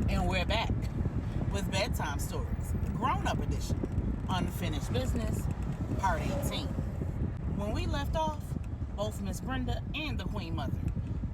And we're back with Bedtime Stories, Grown-Up Edition, Unfinished Business, Part 18. When we left off, both Miss Brenda and the Queen Mother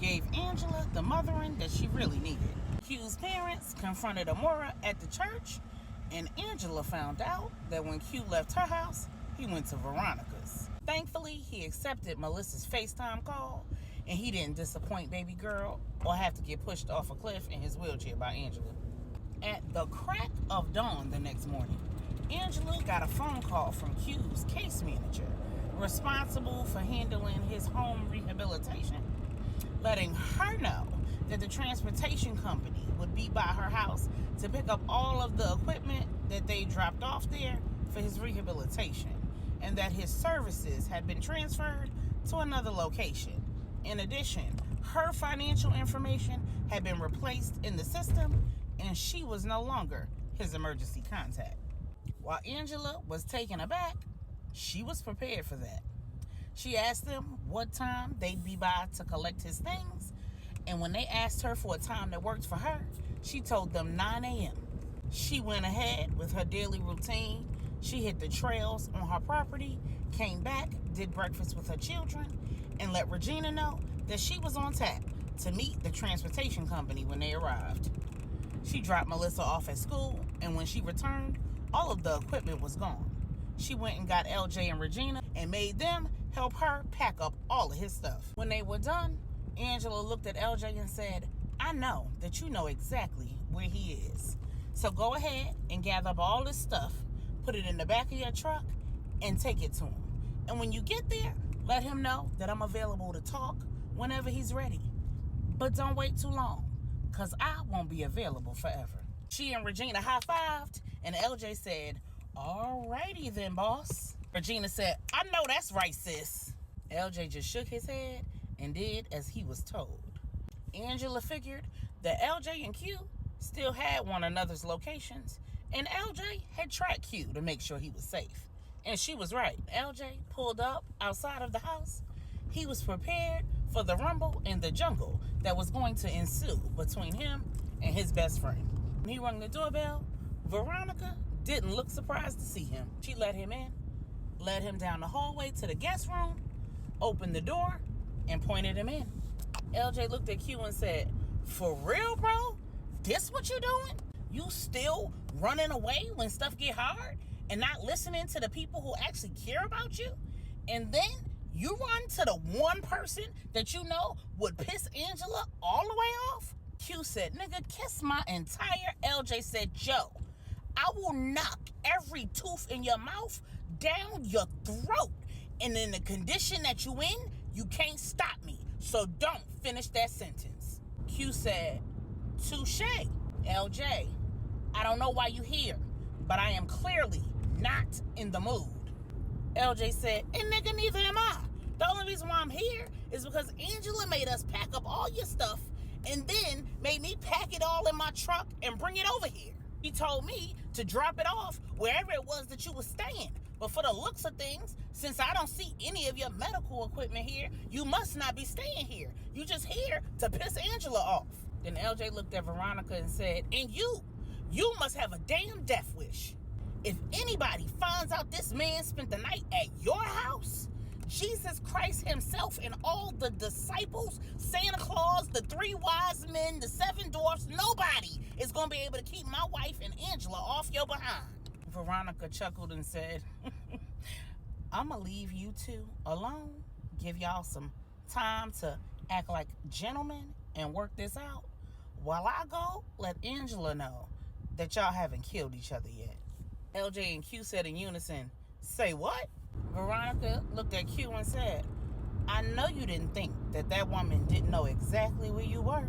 gave Angela the mothering that she really needed. Q's parents confronted Amora at the church, and Angela found out that when Q left her house, he went to Veronica's. Thankfully, he accepted Melissa's FaceTime call, and he didn't disappoint baby girl or have to get pushed off a cliff in his wheelchair by Angela. At the crack of dawn the next morning, Angela got a phone call from Q's case manager, responsible for handling his home rehabilitation, letting her know that the transportation company would be by her house to pick up all of the equipment that they dropped off there for his rehabilitation, and that his services had been transferred to another location. In addition, her financial information had been replaced in the system, and she was no longer his emergency contact. While Angela was taken aback, she was prepared for that. She asked them what time they'd be by to collect his things, and when they asked her for a time that worked for her, she told them 9 a.m. She went ahead with her daily routine. She hit the trails on her property, came back, did breakfast with her children, and let Regina know that she was on tap to meet the transportation company when they arrived. She dropped Melissa off at school, and when she returned, all of the equipment was gone. She went and got LJ and Regina and made them help her pack up all of his stuff. When they were done, Angela looked at LJ and said, "I know that you know exactly where he is. So go ahead and gather up all this stuff, put it in the back of your truck, and take it to him. And when you get there, let him know that I'm available to talk whenever he's ready. But don't wait too long, because I won't be available forever." She and Regina high-fived, and LJ said, "Alrighty then, boss." Regina said, "I know that's right, sis." LJ just shook his head and did as he was told. Angela figured that LJ and Q still had one another's locations, and LJ had tracked Q to make sure he was safe. And she was right. LJ pulled up outside of the house. He was prepared for the rumble in the jungle that was going to ensue between him and his best friend. When he rang the doorbell, Veronica didn't look surprised to see him. She let him in, led him down the hallway to the guest room, opened the door, and pointed him in. LJ looked at Q and said, "For real, bro? This what you doing? You still running away when stuff get hard and not listening to the people who actually care about you? And then you run to the one person that you know would piss Angela all the way off?" Q said, "Nigga, kiss my entire." LJ said, "Joe, I will knock every tooth in your mouth down your throat. And in the condition that you in, you can't stop me. So don't finish that sentence." Q said, "Touche, LJ. I don't know why you here, but I am clearly not in the mood." LJ said, "And nigga, neither am I. The only reason why I'm here is because Angela made us pack up all your stuff and then made me pack it all in my truck and bring it over here. He told me to drop it off wherever it was that you were staying. But for the looks of things, since I don't see any of your medical equipment here, you must not be staying here. You just here to piss Angela off." Then LJ looked at Veronica and said, "And you must have a damn death wish. If anybody finds out this man spent the night at your house, Jesus Christ himself and all the disciples, Santa Claus, the 3 wise men, the 7 dwarfs, nobody is going to be able to keep my wife and Angela off your behind." Veronica chuckled and said, "I'm going to leave you two alone, give y'all some time to act like gentlemen and work this out, while I go let Angela know that y'all haven't killed each other yet." LJ and Q said in unison, "Say what?" Veronica looked at Q and said, "I know you didn't think that woman didn't know exactly where you were.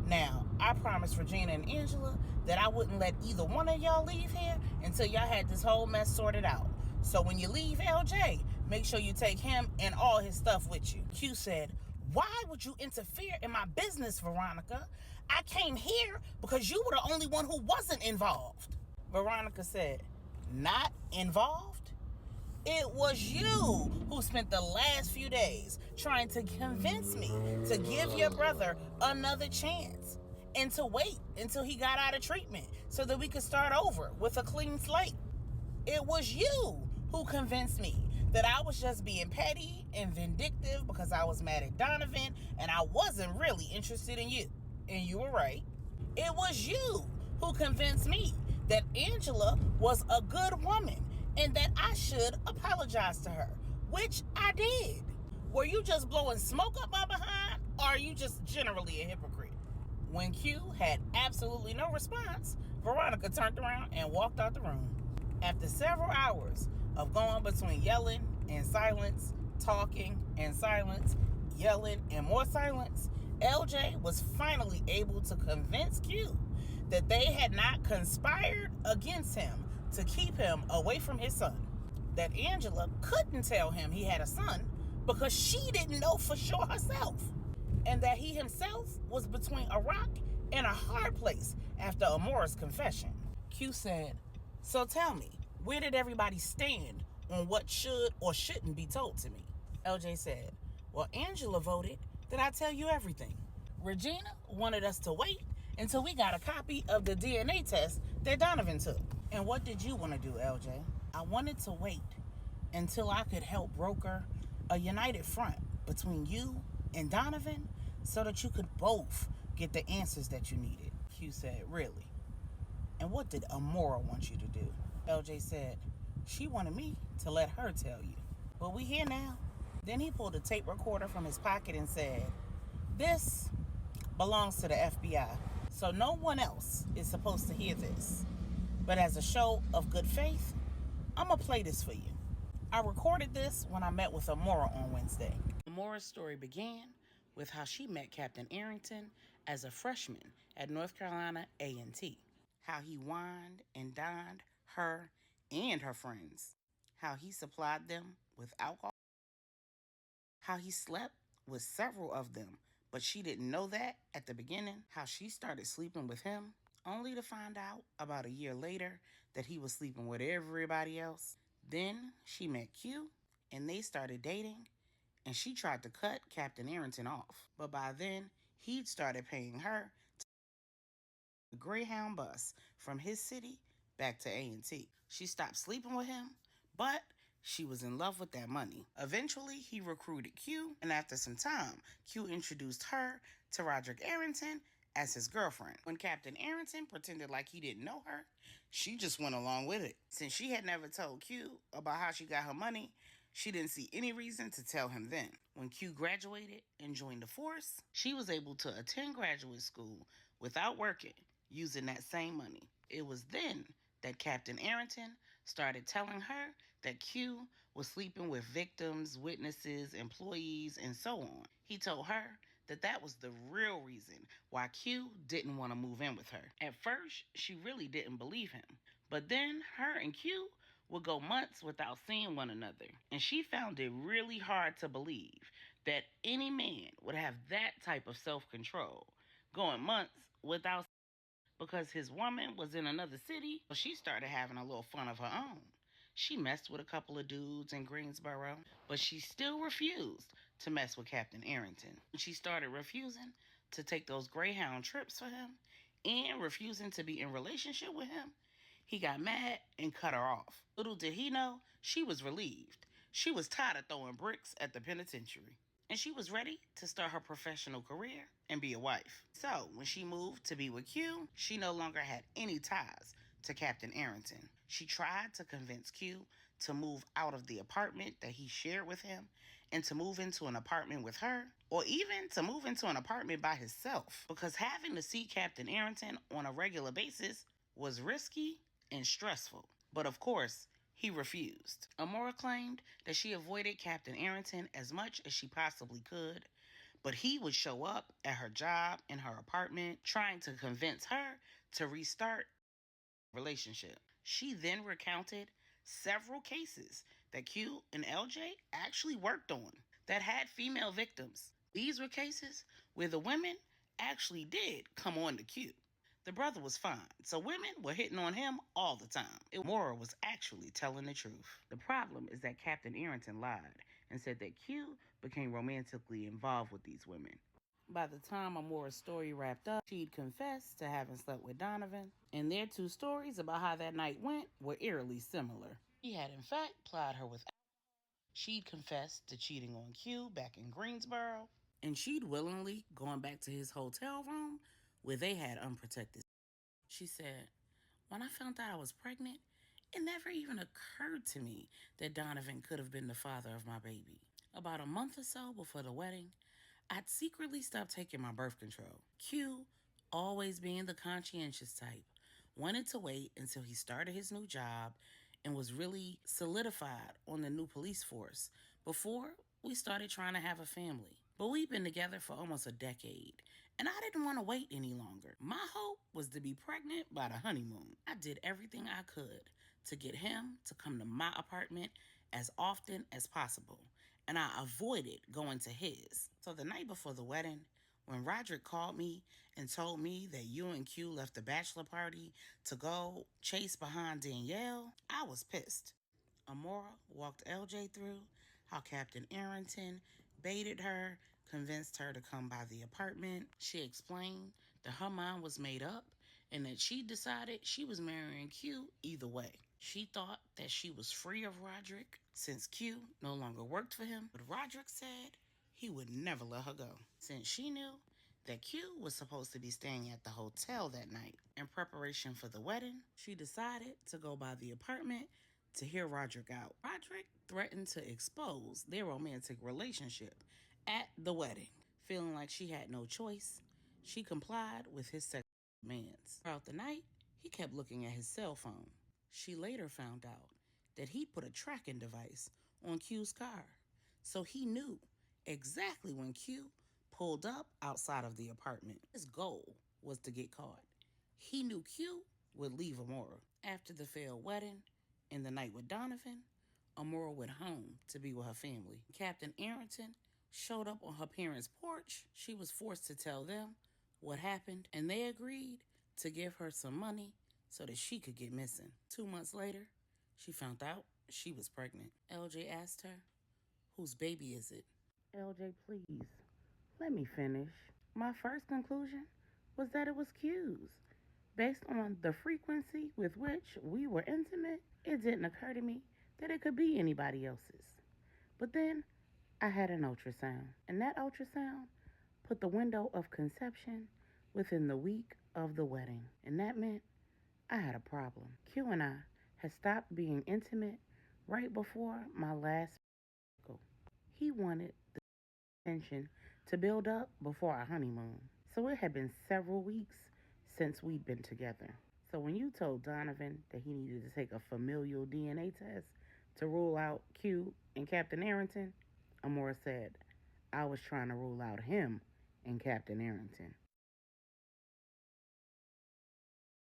Now, I promised Regina and Angela that I wouldn't let either one of y'all leave here until y'all had this whole mess sorted out. So when you leave LJ, make sure you take him and all his stuff with you." Q said, "Why would you interfere in my business, Veronica? I came here because you were the only one who wasn't involved." Veronica said, "Not involved? It was you who spent the last few days trying to convince me to give your brother another chance. and to wait until he got out of treatment so that we could start over with a clean slate. It was you who convinced me that I was just being petty and vindictive because I was mad at Donovan and I wasn't really interested in you. And you were right. It was you who convinced me that Angela was a good woman and that I should apologize to her, which I did. Were you just blowing smoke up my behind, or are you just generally a hypocrite? When Q had absolutely no response, Veronica turned around and walked out the room. After several hours of going between yelling and silence, talking and silence, yelling and more silence, LJ was finally able to convince Q that they had not conspired against him to keep him away from his son. That Angela couldn't tell him he had a son because she didn't know for sure herself. And that he himself was between a rock and a hard place after Amora's confession. Q said, "So tell me, where did everybody stand on what should or shouldn't be told to me?" LJ said, "Well, Angela voted that I tell you everything. Regina wanted us to wait until we got a copy of the DNA test that Donovan took." "And what did you want to do, LJ?" "I wanted to wait until I could help broker a united front between you and Donovan so that you could both get the answers that you needed." Q said, "Really? And what did Amora want you to do?" LJ said, "She wanted me to let her tell you. Well, we here now." Then he pulled a tape recorder from his pocket and said, "This belongs to the FBI, so no one else is supposed to hear this. But as a show of good faith, I'm going to play this for you. I recorded this when I met with Amora on Wednesday." Amora's story began with how she met Captain Arrington as a freshman at North Carolina A&T. How he wined and dined her and her friends. How he supplied them with alcohol. How he slept with several of them, but she didn't know that at the beginning. How she started sleeping with him, only to find out about a year later that he was sleeping with everybody else. Then she met Q, and they started dating, and she tried to cut Captain Arrington off. But by then, he'd started paying her the Greyhound bus from his city back to A&T. She stopped sleeping with him, but she was in love with that money. Eventually, he recruited Q, and after some time, Q introduced her to Roderick Arrington as his girlfriend. When Captain Arrington pretended like he didn't know her, she just went along with it. Since she had never told Q about how she got her money, she didn't see any reason to tell him then. When Q graduated and joined the force, she was able to attend graduate school without working, using that same money. It was then that Captain Arrington started telling her that Q was sleeping with victims, witnesses, employees, and so on. He told her that that was the real reason why Q didn't want to move in with her. At first, she really didn't believe him. But then her and Q would go months without seeing one another. And she found it really hard to believe that any man would have that type of self-control, going months without, because his woman was in another city. So she started having a little fun of her own. She messed with a couple of dudes in Greensboro, but she still refused to mess with Captain Arrington. She started refusing to take those Greyhound trips for him and refusing to be in relationship with him. He got mad and cut her off. Little did he know, she was relieved. She was tired of throwing bricks at the penitentiary, and she was ready to start her professional career and be a wife. So, when she moved to be with Q, she no longer had any ties to Captain Arrington. She tried to convince Q to move out of the apartment that he shared with him and to move into an apartment with her, or even to move into an apartment by himself, because having to see Captain Arrington on a regular basis was risky and stressful. But of course, he refused. Amora claimed that she avoided Captain Arrington as much as she possibly could, but he would show up at her job in her apartment trying to convince her to restart the relationship. She then recounted several cases that Q and LJ actually worked on that had female victims. These were cases where the women actually did come on to Q. The brother was fine, so women were hitting on him all the time. Mora was actually telling the truth. The problem is that Captain Arrington lied and said that Q became romantically involved with these women, By the time Amora's story wrapped up, she'd confessed to having slept with Donovan, and their two stories about how that night went were eerily similar. He had, in fact, plied her with. She'd confessed to cheating on Q back in Greensboro, and she'd willingly gone back to his hotel room where they had unprotected. She said, "When I found out I was pregnant, it never even occurred to me that Donovan could have been the father of my baby. About a month or so before the wedding, I'd secretly stopped taking my birth control. Q, always being the conscientious type, wanted to wait until he started his new job and was really solidified on the new police force before we started trying to have a family. But we've been together for almost a decade, and I didn't want to wait any longer. My hope was to be pregnant by the honeymoon. I did everything I could to get him to come to my apartment as often as possible, and I avoided going to his. So the night before the wedding, when Roderick called me and told me that you and Q left the bachelor party to go chase behind Danielle, I was pissed. Amora walked LJ through how Captain Arrington baited her, convinced her to come by the apartment. She explained that her mind was made up and that she decided she was marrying Q either way. She thought that she was free of Roderick since Q no longer worked for him, but Roderick said he would never let her go since she knew that Q was supposed to be staying at the hotel that night. In preparation for the wedding, she decided to go by the apartment to hear Roderick out. Roderick threatened to expose their romantic relationship at the wedding. Feeling like she had no choice, she complied with his sexual demands. Throughout the night, he kept looking at his cell phone. She later found out that he'd put a tracking device on Q's car, so he knew exactly when Q pulled up outside of the apartment. His goal was to get caught. He knew Q would leave Amora. After the failed wedding and the night with Donovan, Amora went home to be with her family. Captain Arrington showed up on her parents' porch. She was forced to tell them what happened, and they agreed to give her some money so that she could get missing. 2 months later, she found out she was pregnant. LJ asked her, "Whose baby is it?" "LJ, please, let me finish. My first conclusion was that it was Q's. Based on the frequency with which we were intimate, it didn't occur to me that it could be anybody else's. But then I had an ultrasound, and that ultrasound put the window of conception within the week of the wedding. And that meant I had a problem. Q and I had stopped being intimate right before my last cycle. He wanted the tension to build up before our honeymoon. So it had been several weeks since we'd been together. So when you told Donovan that he needed to take a familial DNA test to rule out Q and Captain Arrington, Amora said, I was trying to rule out him and Captain Arrington.